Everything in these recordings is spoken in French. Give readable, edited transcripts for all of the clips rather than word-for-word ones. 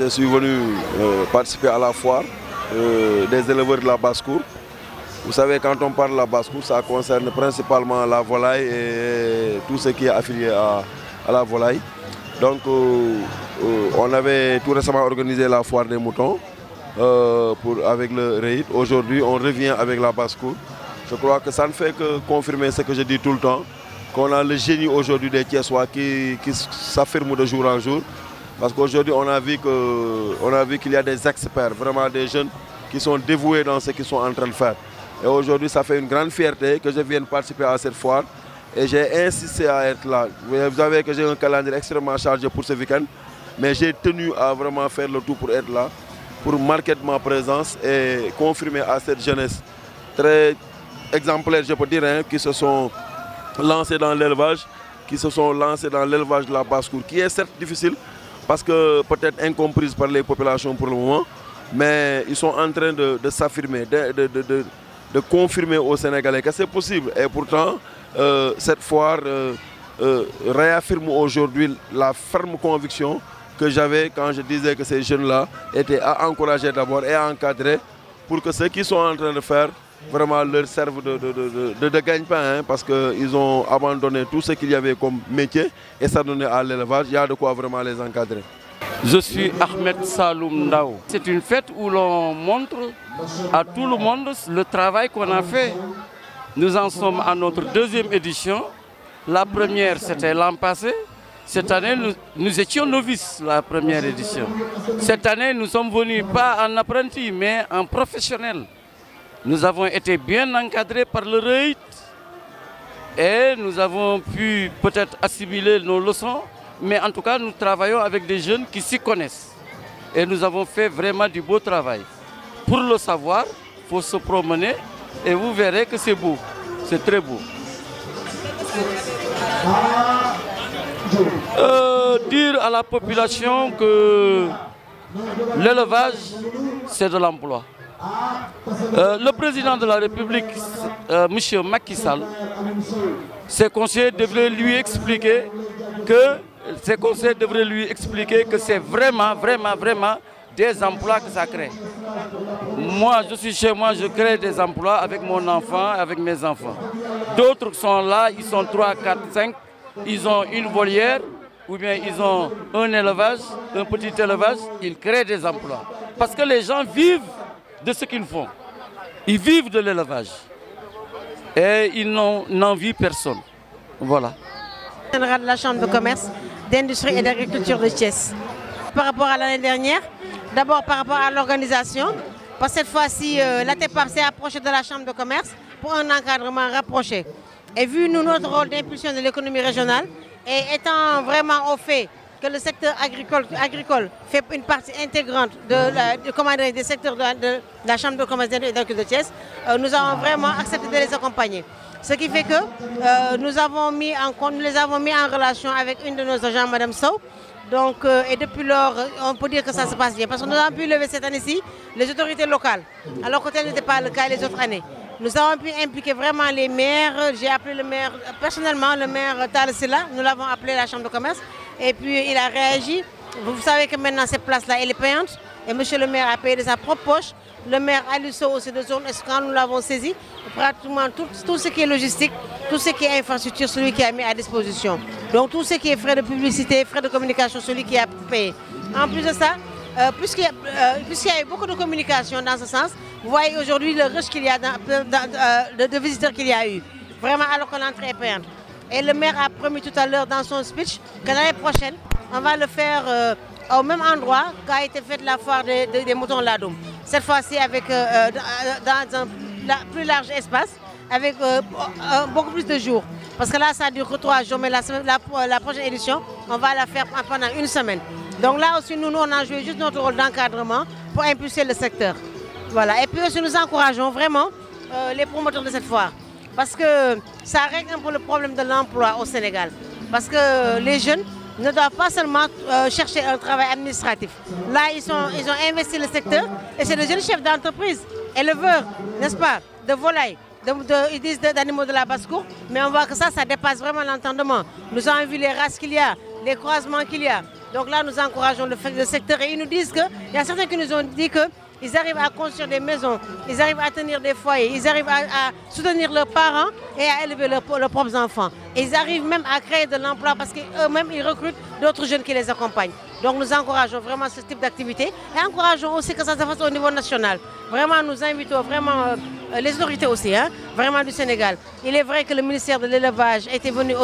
je suis venu participer à la foire des éleveurs de la basse-cour. Vous savez, quand on parle de la basse-cour, ça concerne principalement la volaille et tout ce qui est affilié à la volaille. Donc, on avait tout récemment organisé la foire des moutons avec le REIT. Aujourd'hui, on revient avec la basse-cour. Je crois que ça ne fait que confirmer ce que je dis tout le temps, qu'on a le génie aujourd'hui des Thiessois qui s'affirme de jour en jour. Parce qu'aujourd'hui, on a vu qu'il y a des experts, vraiment des jeunes qui sont dévoués dans ce qu'ils sont en train de faire. Et aujourd'hui, ça fait une grande fierté que je vienne participer à cette foire. Et j'ai insisté à être là. Vous savez que j'ai un calendrier extrêmement chargé pour ce week-end. Mais j'ai tenu à vraiment faire le tout pour être là, pour marquer ma présence et confirmer à cette jeunesse très exemplaire, je peux dire, hein, qui se sont lancés dans l'élevage, de la basse-cour, qui est certes difficile, parce que peut-être incomprise par les populations pour le moment, mais ils sont en train de s'affirmer, de confirmer aux Sénégalais que c'est possible. Et pourtant, cette foire réaffirme aujourd'hui la ferme conviction que j'avais quand je disais que ces jeunes-là étaient à encourager d'abord et à encadrer pour que ceux qui sont en train de faire vraiment leur servent de gagne-pain, hein, parce qu'ils ont abandonné tout ce qu'il y avait comme métier et s'adonner à l'élevage. Il y a de quoi vraiment les encadrer. Je suis Ahmed Saloum Ndao. C'est une fête où l'on montre à tout le monde le travail qu'on a fait. Nous en sommes à notre deuxième édition. La première, c'était l'an passé. Cette année, nous étions novices, la première édition. Cette année, nous sommes venus pas en apprenti, mais en professionnel. Nous avons été bien encadrés par le REIT et nous avons pu peut-être assimiler nos leçons, mais en tout cas, nous travaillons avec des jeunes qui s'y connaissent. Et nous avons fait vraiment du beau travail. Pour le savoir, il faut se promener et vous verrez que c'est beau, c'est très beau. Dire à la population que l'élevage, c'est de l'emploi. Le président de la République, M. Macky Sall, ses conseillers devraient lui expliquer que c'est vraiment des emplois que ça crée. Moi, je suis chez moi, je crée des emplois avec mon enfant, avec mes enfants. D'autres sont là, ils sont 3, 4, 5, ils ont une volière, ou bien ils ont un élevage, un petit élevage, ils créent des emplois. Parce que les gens vivent de ce qu'ils font. Ils vivent de l'élevage. Et ils n'envient personne. Voilà. Général de la Chambre de commerce, d'industrie et d'agriculture de Thiès. Par rapport à l'année dernière, d'abord par rapport à l'organisation, parce que cette fois-ci, la TEPAR s'est approchée de la Chambre de commerce pour un encadrement rapproché. Et vu notre rôle d'impulsion de l'économie régionale, et étant vraiment au fait que le secteur agricole fait une partie intégrante des secteurs de la Chambre de commerce et d'agriculture de Thiès, nous avons vraiment accepté de les accompagner. Ce qui fait que nous les avons mis en relation avec une de nos agents, Mme Sow. Donc, et depuis lors, on peut dire que ça se passe bien. Parce que nous avons pu lever cette année-ci les autorités locales, alors que tel n'était pas le cas les autres années. Nous avons pu impliquer vraiment les maires. J'ai appelé le maire, personnellement, le maire Tal Silla. Nous l'avons appelé à la Chambre de commerce. Et puis, il a réagi. Vous savez que maintenant, cette place-là, elle est payante. Et monsieur le maire a payé de sa propre poche. Le maire Alisso aussi de zone, quand nous l'avons saisi, pratiquement tout ce qui est logistique, tout ce qui est infrastructure, celui qui a mis à disposition. Donc tout ce qui est frais de publicité, frais de communication, celui qui a payé. En plus de ça, puisqu'il y a eu beaucoup de communication dans ce sens, vous voyez aujourd'hui le rush qu'il y a de visiteurs qu'il y a eu. Vraiment alors que l'entrée est payante. Et le maire a promis tout à l'heure dans son speech que l'année prochaine, on va le faire au même endroit qu'a été faite la foire des moutons Ladoum. Cette fois-ci avec dans un plus large espace, avec beaucoup plus de jours. Parce que là, ça dure que 3 jours, mais la prochaine édition, on va la faire pendant une semaine. Donc là aussi, nous on a joué juste notre rôle d'encadrement pour impulser le secteur. Voilà. Et puis aussi, nous encourageons vraiment les promoteurs de cette foire. Parce que ça règle un peu le problème de l'emploi au Sénégal. Parce que les jeunes ne doivent pas seulement chercher un travail administratif. Là, ils ont investi le secteur et c'est des jeunes chefs d'entreprise, éleveurs, n'est-ce pas, de volailles, ils disent d'animaux de la basse-cour, mais on voit que ça dépasse vraiment l'entendement. Nous avons vu les races qu'il y a, les croisements qu'il y a. Donc là, nous encourageons le secteur et ils nous disent qu'il y a certains qui nous ont dit qu'ils arrivent à construire des maisons, ils arrivent à tenir des foyers, ils arrivent à soutenir leurs parents et à élever leurs propres enfants. Et ils arrivent même à créer de l'emploi parce qu'eux-mêmes, ils recrutent d'autres jeunes qui les accompagnent. Donc nous encourageons vraiment ce type d'activité et encourageons aussi que ça se fasse au niveau national. Vraiment, nous invitons vraiment les autorités aussi, vraiment du Sénégal. Il est vrai que le ministère de l'élevage était venu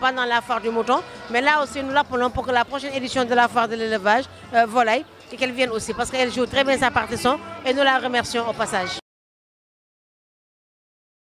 pendant la foire du mouton, mais là aussi nous l'appelons pour que la prochaine édition de la foire de l'élevage volaille et qu'elle vienne aussi parce qu'elle joue très bien sa partition et nous la remercions au passage.